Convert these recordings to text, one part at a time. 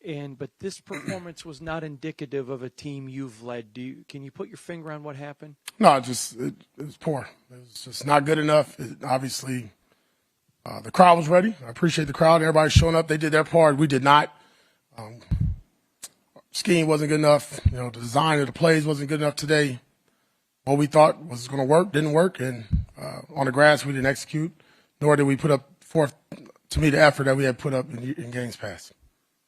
But this performance was not indicative of a team you've led. Can you put your finger on what happened? No, it was poor. It was just not good enough. Obviously, the crowd was ready. I appreciate the crowd. Everybody showing up. They did their part. We did not. Scheme wasn't good enough. The design of the plays wasn't good enough today. What we thought was going to work didn't work, and on the grass we didn't execute, nor did we put up forth, to me, the effort that we had put up in games past.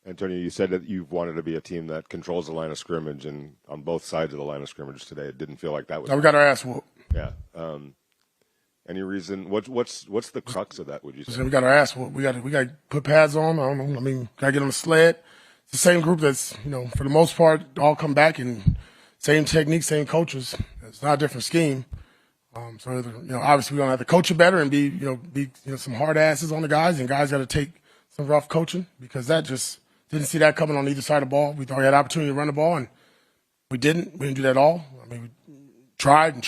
Antonio, you said that you've wanted to be a team that controls the line of scrimmage, and on both sides of the line of scrimmage today, it didn't feel like that was. No, we got our ass whooped. Yeah. Any reason? What's the crux of that? Would you say? We got our ass whooped. We got to put pads on. I don't know. I mean, got to get on the sled. It's the same group that's for the most part all come back and same technique, same coaches. It's not a different scheme. So obviously we don't have to coach it better and be some hard asses on the guys, and guys got to take some rough coaching, because that just didn't see that coming on either side of the ball. We thought we had opportunity to run the ball, and we didn't. We didn't do that at all. I mean, we tried, and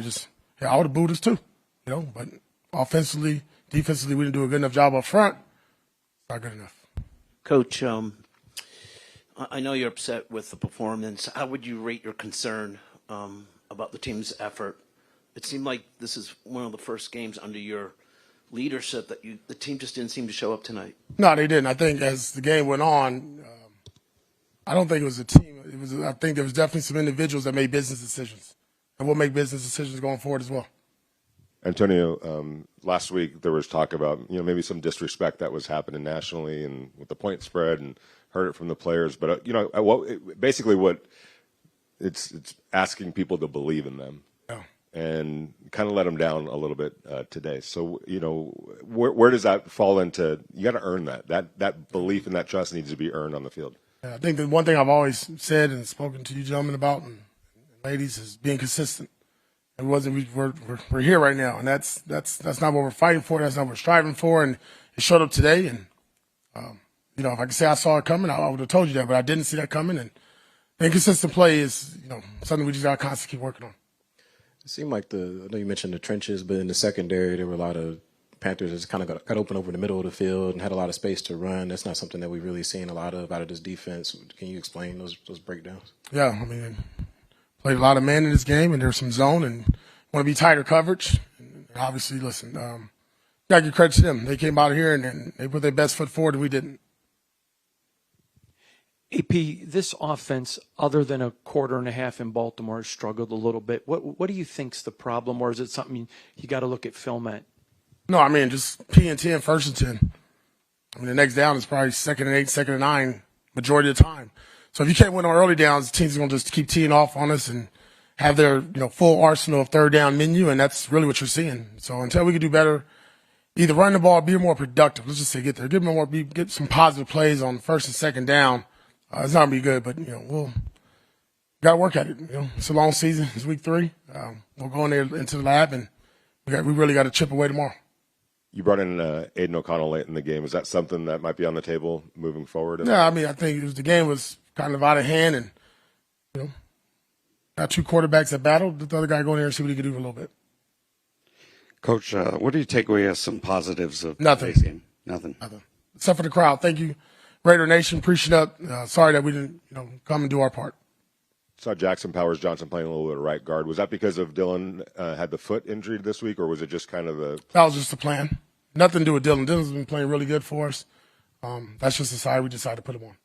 just I would have booed us too, But offensively, defensively, we didn't do a good enough job up front. Not good enough. Coach, I know you're upset with the performance. How would you rate your concern about the team's effort? It seemed like this is one of the first games under your leadership that the team just didn't seem to show up tonight. No, they didn't. I think as the game went on, I don't think it was a team. I think there was definitely some individuals that made business decisions, and we'll make business decisions going forward as well. Antonio, last week there was talk about maybe some disrespect that was happening nationally and with the point spread, and heard it from the players. But basically what it's asking people to believe in them. And kind of let them down a little bit today. So, where does that fall into? You got to earn that. That belief and that trust needs to be earned on the field. Yeah, I think the one thing I've always said and spoken to you gentlemen about, and ladies, is being consistent. We're here right now, and that's not what we're fighting for. That's not what we're striving for, and it showed up today. And if I could say I saw it coming, I would have told you that, but I didn't see that coming. And inconsistent play is something we just got to constantly keep working on. It seemed like I know you mentioned the trenches, but in the secondary, there were a lot of Panthers that kind of got open over the middle of the field and had a lot of space to run. That's not something that we've really seen a lot of out of this defense. Can you explain those breakdowns? Yeah, I mean, played a lot of man in this game, and there's some zone and want to be tighter coverage. And obviously, listen, got to give credit to them. They came out here and they put their best foot forward, and we didn't. AP, this offense, other than a quarter and a half in Baltimore, has struggled a little bit. What do you think's the problem, or is it something you got to look at film at? No, I mean, just P and 10, first and 10. I mean, the next down is probably 2nd and 8, 2nd and 9, majority of the time. So if you can't win on early downs, the team's going to just keep teeing off on us and have their full arsenal of third down menu, and that's really what you're seeing. So until we can do better, either run the ball or be more productive. Let's just say get there. Get some positive plays on first and second down. It's not going to be good, but, we'll got to work at it. It's a long season. It's week 3. We'll go in there into the lab, and we really got to chip away tomorrow. You brought in Aiden O'Connell late in the game. Is that something that might be on the table moving forward? Yeah, I mean, I think the game was kind of out of hand, and, got 2 quarterbacks that battled. The other guy go in there and see what he can do for a little bit. Coach, what do you take away as some positives of Nothing. today's game? Nothing. Except for the crowd. Thank you, Raider Nation. Appreciate it. Sorry that we didn't, come and do our part. Saw Jackson Powers Johnson playing a little bit of right guard. Was that because of Dylan had the foot injury this week, or was it just kind of the? That was just the plan. Nothing to do with Dylan. Dylan's been playing really good for us. That's just the side we decided to put him on.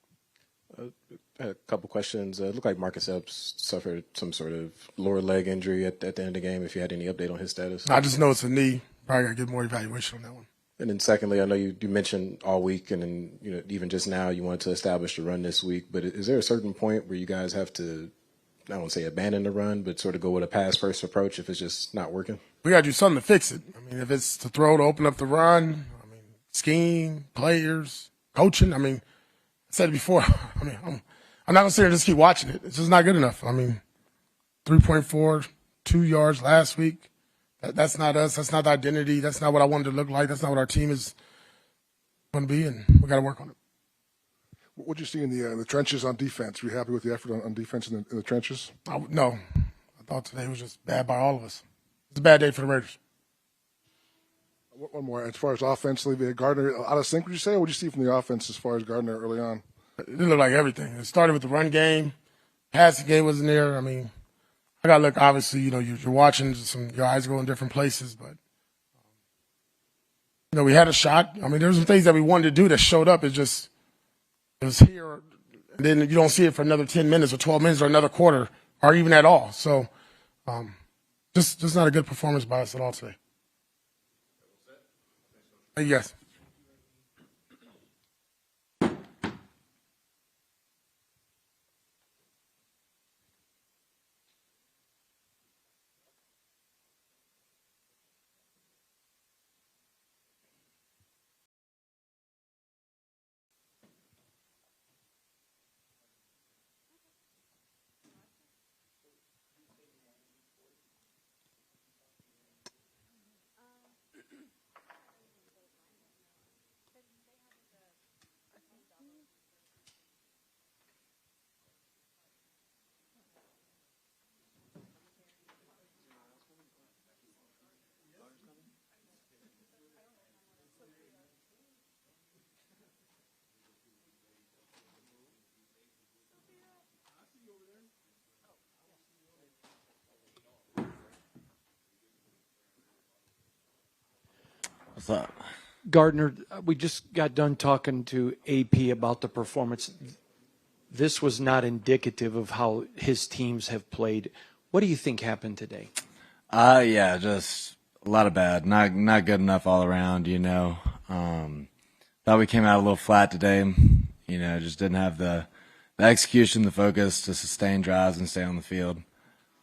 A couple questions. It looked like Marcus Epps suffered some sort of lower leg injury at the end of the game. If you had any update on his status? I just know it's a knee. Probably got to get more evaluation on that one. And then secondly, I know you mentioned all week, and then even just now you wanted to establish the run this week. But is there a certain point where you guys have to, I don't want to say abandon the run, but sort of go with a pass first approach if it's just not working? We got to do something to fix it. I mean, if it's to throw to open up the run, scheme, players, coaching. I mean, I said it before. I'm not going to sit here and just keep watching it. It's just not good enough. 3.4, 2 yards last week. That's not us. That's not the identity. That's not what I wanted to look like. That's not what our team is going to be, and we got to work on it. What do you see in the trenches on defense? Are you happy with the effort on defense in the trenches? No. I thought today was just bad by all of us. It's a bad day for the Raiders. One more. As far as offensively, Gardner out of sync, would you say? Or what did you see from the offense as far as Gardner early on? It looked like everything. It started with the run game. Passing game wasn't there. I mean, I got to look, obviously, you're watching your eyes go in different places, but, we had a shot. I mean, there were some things that we wanted to do that showed up. It was here, and then you don't see it for another 10 minutes or 12 minutes or another quarter or even at all. So, just not a good performance by us at all today. Yes. What's up? Gardner, we just got done talking to AP about the performance. This was not indicative of how his teams have played. What do you think happened today? Yeah, just a lot of bad. Not good enough all around, Thought we came out a little flat today. Just didn't have the execution, the focus to sustain drives and stay on the field.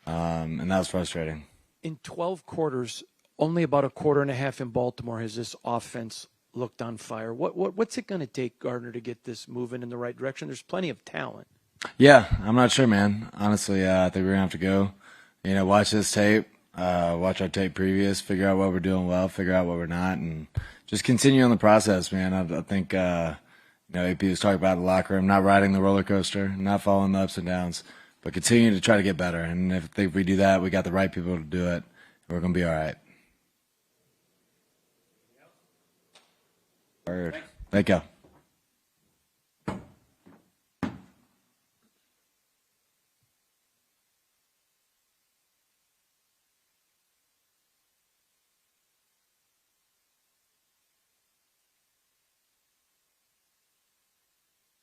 And that was frustrating. In 12 quarters, only about a quarter and a half in Baltimore has this offense looked on fire. What's it going to take, Gardner, to get this moving in the right direction? There's plenty of talent. Yeah, I'm not sure, man. Honestly, I think we're going to have to go, watch this tape, watch our tape previous, figure out what we're doing well, figure out what we're not, and just continue on the process, man. I think, AP was talking about the locker room, not riding the roller coaster, not following the ups and downs, but continue to try to get better. And if we do that, we got the right people to do it, we're going to be all right. Word. Thank you.